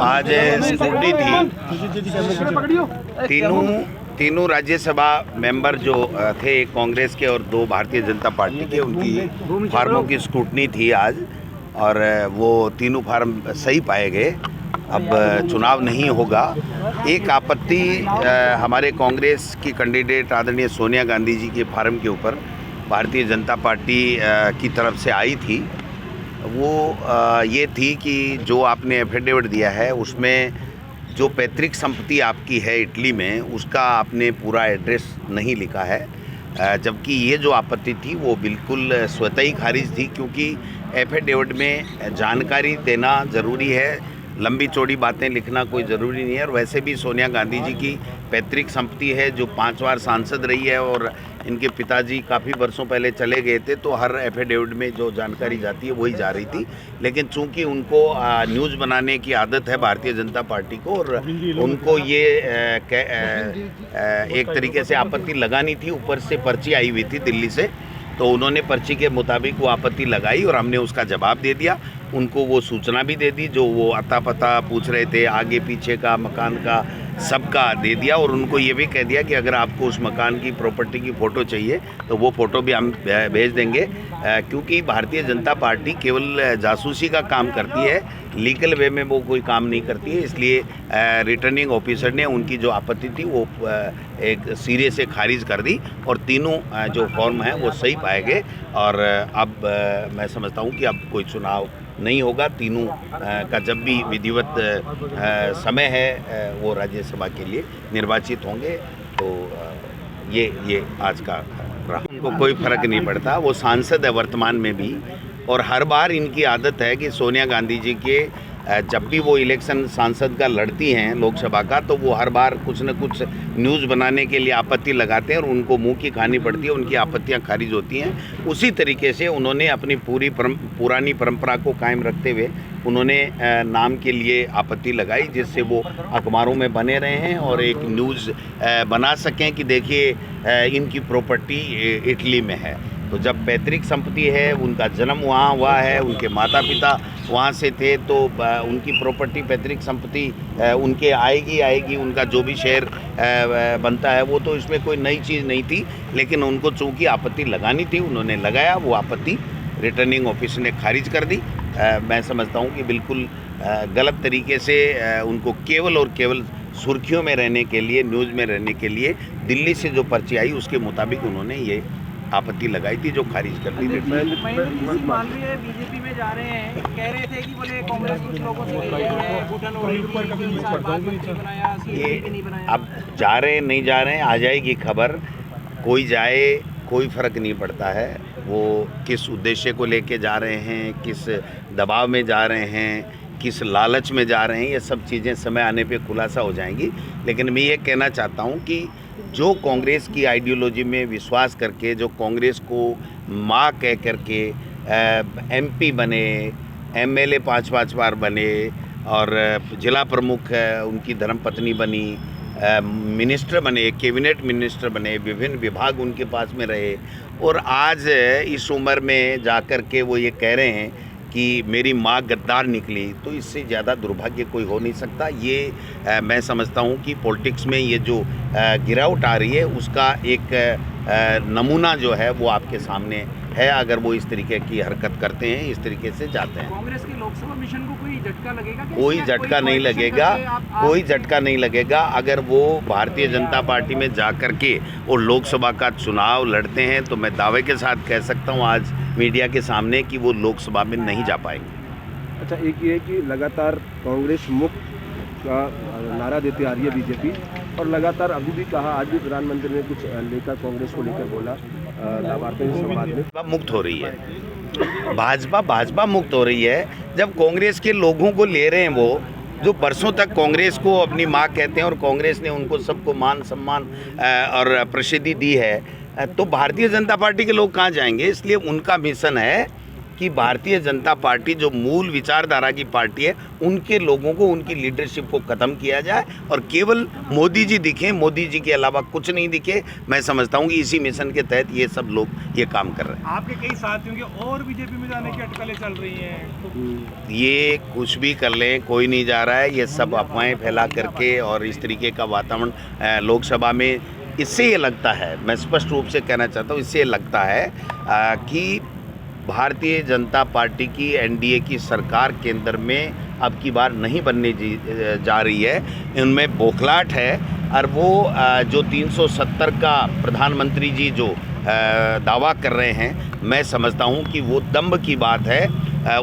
आज स्कूटी थी। तीनों राज्यसभा मेंबर जो थे, एक कांग्रेस के और 2 भारतीय जनता पार्टी के, उनकी फार्मों की स्क्रूटनी थी आज, और वो तीनों फार्म सही पाए गए। अब चुनाव नहीं होगा। एक आपत्ति हमारे कांग्रेस की कैंडिडेट आदरणीय सोनिया गांधी जी के फार्म के ऊपर भारतीय जनता पार्टी की तरफ से आई थी। वो ये थी कि जो आपने एफिडेविट दिया है उसमें जो पैतृक संपत्ति आपकी है इटली में, उसका आपने पूरा एड्रेस नहीं लिखा है, जबकि ये जो आपत्ति थी वो बिल्कुल स्वतः ही खारिज थी, क्योंकि एफिडेविट में जानकारी देना ज़रूरी है, लंबी चौड़ी बातें लिखना कोई ज़रूरी नहीं है। और वैसे भी सोनिया गांधी जी की पैतृक संपत्ति है, जो 5 बार सांसद रही है, और इनके पिताजी काफ़ी वर्षों पहले चले गए थे, तो हर एफिडेविट में जो जानकारी जाती है वही जा रही थी। लेकिन चूंकि उनको न्यूज़ बनाने की आदत है भारतीय जनता पार्टी को, और उनको ये एक तरीके से आपत्ति लगानी थी, ऊपर से पर्ची आई हुई थी दिल्ली से, तो उन्होंने पर्ची के मुताबिक वो आपत्ति लगाई और हमने उसका जवाब दे दिया। उनको वो सूचना भी दे दी, जो वो अता पता पूछ रहे थे, आगे पीछे का, मकान का, सबका दे दिया। और उनको ये भी कह दिया कि अगर आपको उस मकान की प्रॉपर्टी की फ़ोटो चाहिए तो वो फ़ोटो भी हम भेज देंगे, क्योंकि भारतीय जनता पार्टी केवल जासूसी का काम करती है, लीगल वे में वो कोई काम नहीं करती है। इसलिए रिटर्निंग ऑफिसर ने उनकी जो आपत्ति थी वो एक सिरे से खारिज कर दी, और तीनों जो फॉर्म हैं वो सही पाए गए। और अब मैं समझता हूँ कि अब कोई चुनाव नहीं होगा। तीनों का जब भी विधिवत समय है वो राज्यसभा के लिए निर्वाचित होंगे, तो ये आज का रहा। उनको कोई फर्क नहीं पड़ता, वो सांसद है वर्तमान में भी, और हर बार इनकी आदत है कि सोनिया गांधी जी के जब भी वो इलेक्शन सांसद का लड़ती हैं लोकसभा का, तो वो हर बार कुछ न कुछ न्यूज़ बनाने के लिए आपत्ति लगाते हैं, और उनको मुंह की खानी पड़ती है, उनकी आपत्तियां खारिज होती हैं। उसी तरीके से उन्होंने अपनी पुरानी परंपरा को कायम रखते हुए उन्होंने नाम के लिए आपत्ति लगाई, जिससे वो अखबारों में बने रहे हैं और एक न्यूज़ बना सकें कि देखिए इनकी प्रॉपर्टी इटली में है। तो जब पैतृक संपत्ति है, उनका जन्म वहाँ हुआ है, उनके माता पिता वहाँ से थे, तो उनकी प्रॉपर्टी, पैतृक संपत्ति उनके आएगी। उनका जो भी शेयर बनता है वो, तो इसमें कोई नई चीज़ नहीं थी। लेकिन उनको चूँकि आपत्ति लगानी थी, उन्होंने लगाया, वो आपत्ति रिटर्निंग ऑफिसर ने खारिज कर दी। मैं समझता हूँ कि बिल्कुल गलत तरीके से उनको केवल और केवल सुर्खियों में रहने के लिए, न्यूज़ में रहने के लिए दिल्ली से जो पर्ची आई उसके मुताबिक उन्होंने ये आपत्ति लगाई थी, जो खारिज कर दी। मालवीय बीजेपी में जा रहे हैं, कह रहे थे कि बोले कांग्रेस कुछ लोगों से अब जा रहे हैं नहीं जा रहे हैं, आ जाएगी खबर। कोई जाए कोई फ़र्क नहीं पड़ता है, वो किस उद्देश्य को लेके जा रहे हैं, किस दबाव में जा रहे हैं, किस लालच में जा रहे हैं, ये सब चीज़ें समय आने पे खुलासा हो जाएंगी। लेकिन मैं ये कहना चाहता हूँ कि जो कांग्रेस की आइडियोलॉजी में विश्वास करके, जो कांग्रेस को माँ कह करके एमपी बने, एमएलए 5-5 बार बने, और जिला प्रमुख उनकी धर्मपत्नी बनी, मिनिस्टर बने, कैबिनेट मिनिस्टर बने, विभिन्न विभाग उनके पास में रहे, और आज इस उम्र में जाकर के वो ये कह रहे हैं कि मेरी माँ गद्दार निकली, तो इससे ज़्यादा दुर्भाग्य कोई हो नहीं सकता। ये मैं समझता हूँ कि पॉलिटिक्स में ये जो गिरावट आ रही है उसका एक नमूना जो है वो आपके सामने है, अगर वो इस तरीके की हरकत करते हैं, इस तरीके से जाते हैं। कांग्रेस के लोकसभा मिशन को कोई झटका लगेगा? कोई झटका नहीं लगेगा, कोई झटका नहीं लगेगा। अगर वो भारतीय जनता पार्टी में जा कर के और लोकसभा का चुनाव लड़ते हैं, तो मैं दावे के साथ कह सकता हूँ आज मीडिया के सामने कि वो लोकसभा में नहीं जा पाएंगे। अच्छा, एक ये है कि लगातार कांग्रेस मुक्त का नारा देते आ रही है बीजेपी, और लगातार अभी भी कहा, आज भी प्रधानमंत्री ने कुछ लेकर कांग्रेस को लेकर बोला लाभार्थियों से संवाद में। मुक्त हो रही है भाजपा मुक्त हो रही है, जब कांग्रेस के लोगों को ले रहे हैं वो, जो बरसों तक कांग्रेस को अपनी माँ कहते हैं और कांग्रेस ने उनको सबको मान सम्मान और प्रसिद्धि दी है, तो भारतीय जनता पार्टी के लोग कहाँ जाएंगे। इसलिए उनका मिशन है कि भारतीय जनता पार्टी जो मूल विचारधारा की पार्टी है, उनके लोगों को, उनकी लीडरशिप को ख़त्म किया जाए और केवल मोदी जी दिखें, मोदी जी के अलावा कुछ नहीं दिखे। मैं समझता हूँ कि इसी मिशन के तहत ये सब लोग ये काम कर रहे हैं। आपके कई साथियों के और बीजेपी में जाने की अटकलें चल रही हैं। ये कुछ भी कर लें, कोई नहीं जा रहा है। ये सब अफवाहें फैला करके और इस तरीके का वातावरण लोकसभा में, इससे ये लगता है, मैं स्पष्ट रूप से कहना चाहता हूँ, इससे ये लगता है कि भारतीय जनता पार्टी की एनडीए की सरकार केंद्र में अब की बार नहीं बनने जा रही है। इनमें बौखलाहट है और वो जो 370 का प्रधानमंत्री जी जो दावा कर रहे हैं, मैं समझता हूं कि वो दम्भ की बात है,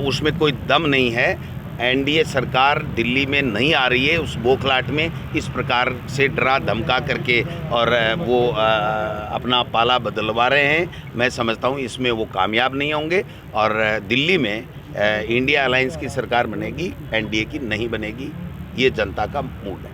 उसमें कोई दम नहीं है। एनडीए सरकार दिल्ली में नहीं आ रही है उस बौखलाहट में, इस प्रकार से डरा धमका करके और वो अपना पाला बदलवा रहे हैं। मैं समझता हूँ इसमें वो कामयाब नहीं होंगे और दिल्ली में इंडिया अलायंस की सरकार बनेगी, एनडीए की नहीं बनेगी। ये जनता का मूड है।